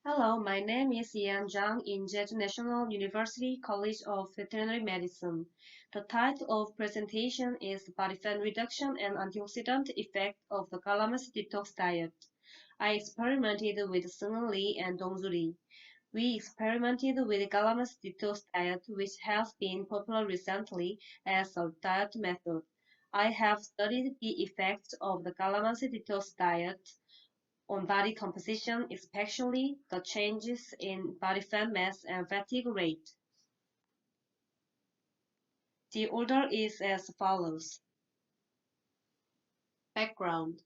Hello, my name is Ian Zhang in Jeju National University College of Veterinary Medicine. The title of presentation is Body Fat Reduction and Antioxidant Effect of the Calamansi Detox Diet. I experimented with Seung Lee and Dongzu Lee. We experimented with Calamansi Detox Diet, which has been popular recently as a diet method. I have studied the effects of the Calamansi Detox Diet on body composition, especially the changes in body fat mass and fatigue rate. The order is as follows. Background.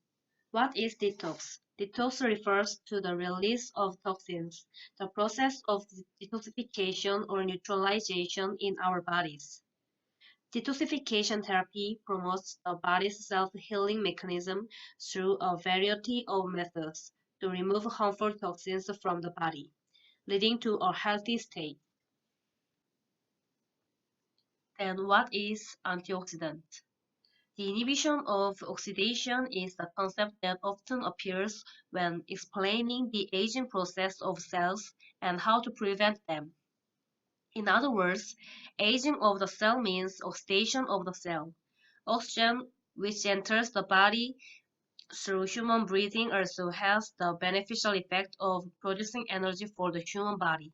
What is detox? Detox refers to the release of toxins, the process of detoxification or neutralization in our bodies. Detoxification therapy promotes the body's self-healing mechanism through a variety of methods to remove harmful toxins from the body, leading to a healthy state. Then what is antioxidant? The inhibition of oxidation is a concept that often appears when explaining the aging process of cells and how to prevent them. In other words, aging of the cell means oxidation of the cell. Oxygen, which enters the body through human breathing, also has the beneficial effect of producing energy for the human body.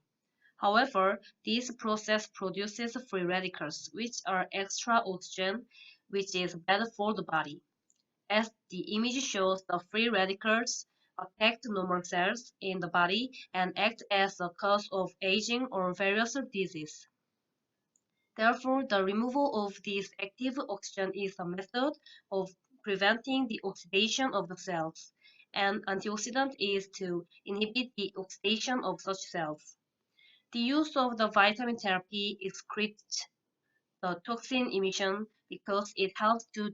However, this process produces free radicals, which are extra oxygen, which is bad for the body. As the image shows, the free radicals attack normal cells in the body and act as a cause of aging or various diseases. Therefore, the removal of this active oxygen is a method of preventing the oxidation of the cells, and antioxidant is to inhibit the oxidation of such cells. The use of the vitamin therapy excretes the toxin emission because it helps to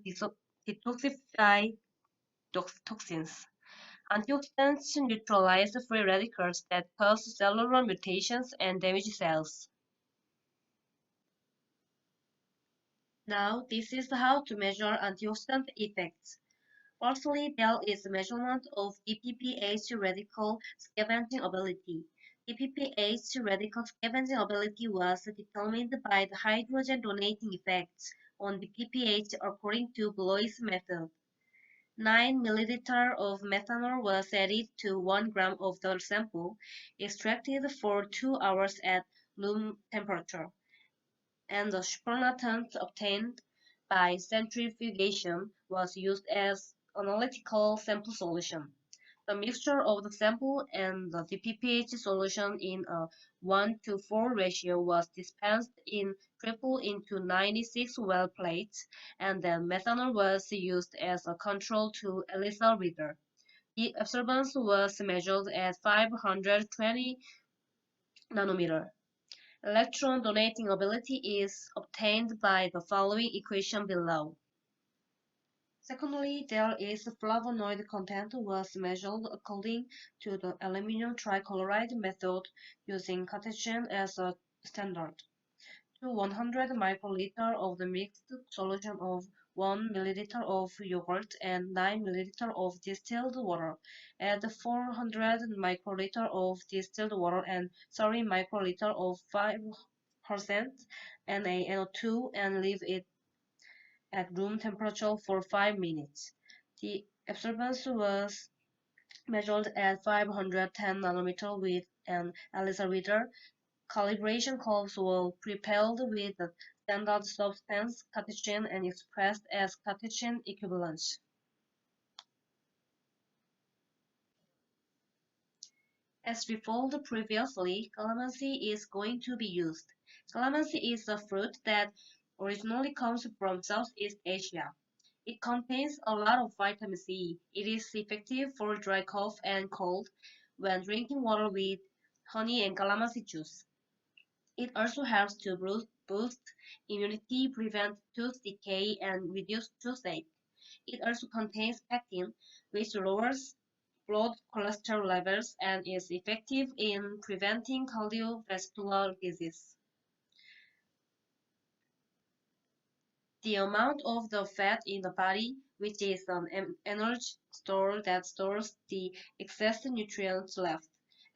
detoxify toxins. Antioxidants neutralize free radicals that cause cellular mutations and damage cells. Now, this is how to measure antioxidant effects. Firstly, there is measurement of DPPH radical scavenging ability. DPPH radical scavenging ability was determined by the hydrogen donating effects on DPPH according to Blois method. 9 milliliter of methanol was added to 1 gram of the sample, extracted for 2 hours at room temperature, and the supernatant obtained by centrifugation was used as analytical sample solution. The mixture of the sample and the DPPH solution in a 1:4 ratio was dispensed in triple into 96 well plates, and then methanol was used as a control to ELISA reader. The absorbance was measured at 520 nanometer. Electron donating ability is obtained by the following equation below. Secondly, there is flavonoid content was measured according to the aluminum trichloride method using catechin as a standard. To 100 microliter of the mixed solution of 1 milliliter of yogurt and 9 milliliter of distilled water. Add 400 microliter of distilled water and 30 microliter of 5% NaNO2 and leave it at room temperature for 5 minutes. The absorbance was measured at 510 nanometer with an ELISA reader. Calibration curves were prepared with the standard substance catechin and expressed as catechin equivalence. As referred previously, calamansi is going to be used. Calamansi is a fruit that originally comes from Southeast Asia. It contains a lot of vitamin C. It is effective for dry cough and cold when drinking water with honey and calamansi juice. It also helps to boost immunity, prevent tooth decay, and reduce toothache. It also contains pectin, which lowers blood cholesterol levels and is effective in preventing cardiovascular disease. The amount of the fat in the body, which is an energy store that stores the excess nutrients left,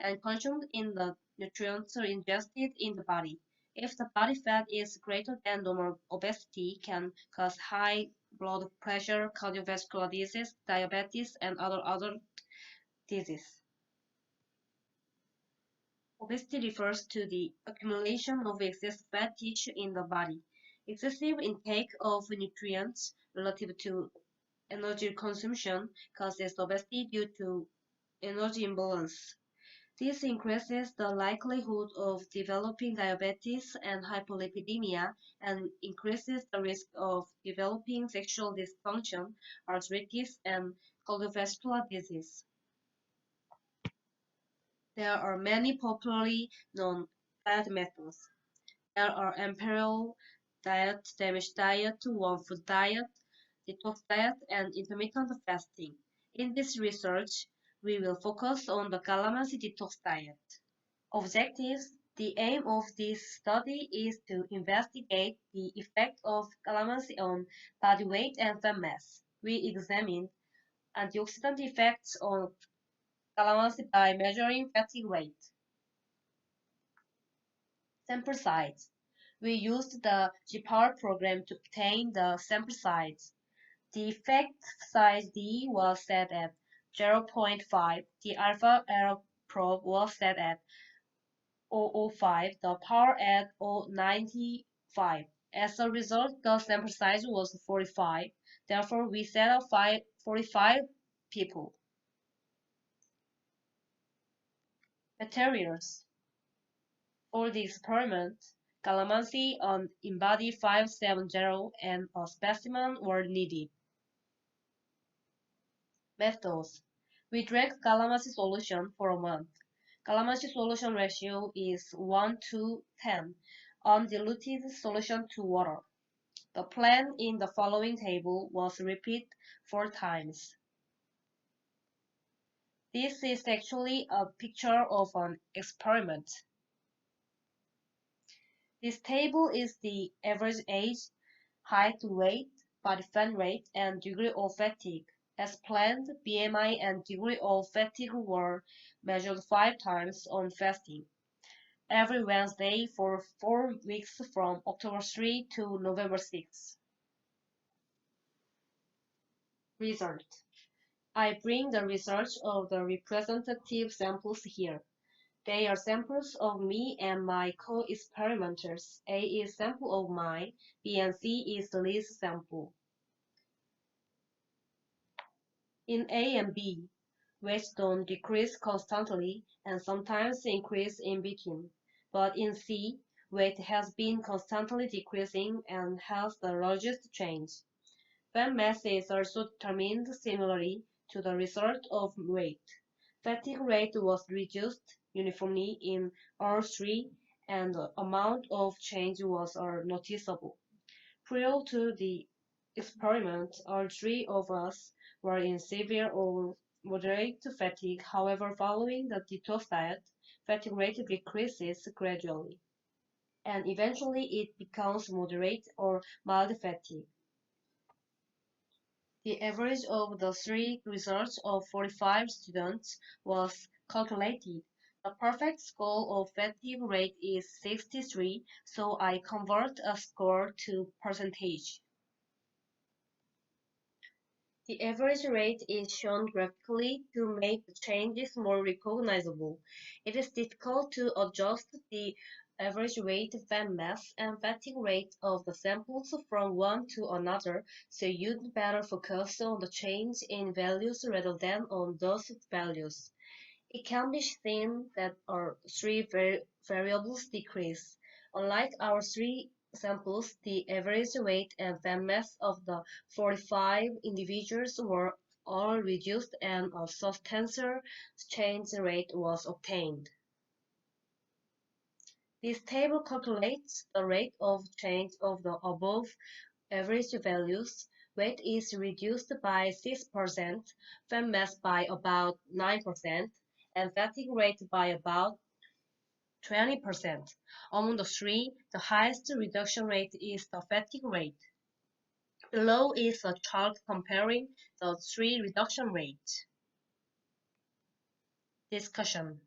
and consumed in the nutrients ingested in the body. If the body fat is greater than normal, obesity can cause high blood pressure, cardiovascular disease, diabetes, and other diseases. Obesity refers to the accumulation of excess fat tissue in the body. Excessive intake of nutrients relative to energy consumption causes obesity due to energy imbalance. This increases the likelihood of developing diabetes and hypolipidemia and increases the risk of developing sexual dysfunction, arthritis, and cardiovascular disease. There are many popularly known diet methods. There are imperial diet, damage diet, warm food diet, detox diet, and intermittent fasting. In this research, we will focus on the Calamansi detox diet. Objectives: the aim of this study is to investigate the effect of calamansi on body weight and fat mass. We examined antioxidant effects on calamansi by measuring fatigue rate. Sample size: we used the GPAR program to obtain the sample size. The effect size D was set at 0.5. The alpha error probe was set at 0.005, the power at 0.95. As a result, the sample size was 45. Therefore, we set up 45 people. Materials for the experiment: calamansi, an Embody 570, and a specimen were needed. Methods: we drank calamansi solution for a month. Calamansi solution ratio is 1:10, undiluted solution to water. The plan in the following table was repeated 4 times. This is actually a picture of an experiment. This table is the average age, height, weight, body fat rate, and degree of fatigue. As planned, BMI and degree of fatigue were measured 5 times on fasting, every Wednesday for 4 weeks from October 3 to November 6. Result: I bring the results of the representative samples here. They are samples of me and my co-experimenters. A is sample of mine, B and C is Lee's sample. In A and B, weights don't decrease constantly and sometimes increase in between. But in C, weight has been constantly decreasing and has the largest change. Fat mass is also determined similarly to the result of weight. Fatigue rate was reduced uniformly in all three, and the amount of change was noticeable. Prior to the experiment, all three of us were in severe or moderate fatigue. However, following the detox diet, fatigue rate decreases gradually, and eventually it becomes moderate or mild fatigue. The average of the three results of 45 students was calculated. The perfect score of fatigue rate is 63, so I convert a score to percentage. The average rate is shown graphically to make the changes more recognizable. It is difficult to adjust the average weight, fat mass, and fatigue rate of the samples from one to another, so you'd better focus on the change in values rather than on those values. It can be seen that our three variables decrease. Unlike our three samples, the average weight and fat mass of the 45 individuals were all reduced and a substantial change rate was obtained. This table calculates the rate of change of the above average values. Weight is reduced by 6%, fat mass by about 9%, and fatigue rate by about 20%. Among the three, the highest reduction rate is the fatigue rate. Below is a chart comparing the three reduction rates. Discussion.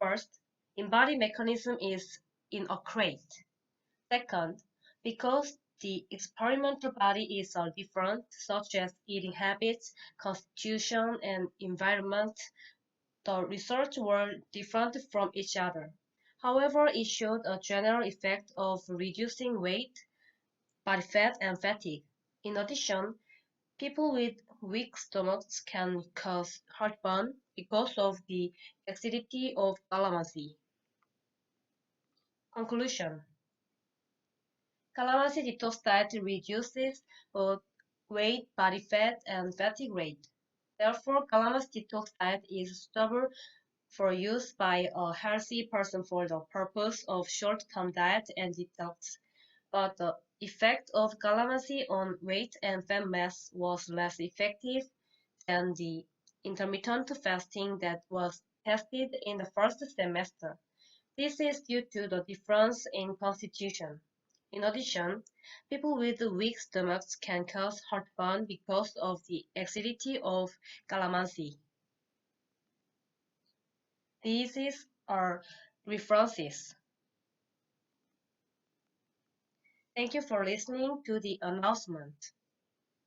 First, embodied mechanism is inaccurate. Second, because the experimental body is different, such as eating habits, constitution, and environment, the results were different from each other. However, it showed a general effect of reducing weight, body fat, and fatigue. In addition, people with weak stomachs can cause heartburn because of the acidity of calamansi. Conclusion: Calamansi detox diet reduces both weight, body fat, and fatigue rate. Therefore, calamansi detox diet is suitable for use by a healthy person for the purpose of short-term diet and detox. But the effect of calamansi on weight and fat mass was less effective than the intermittent fasting that was tested in the first semester. This is due to the difference in constitution. In addition, people with weak stomachs can cause heartburn because of the acidity of calamansi. These are references. Thank you for listening to the announcement.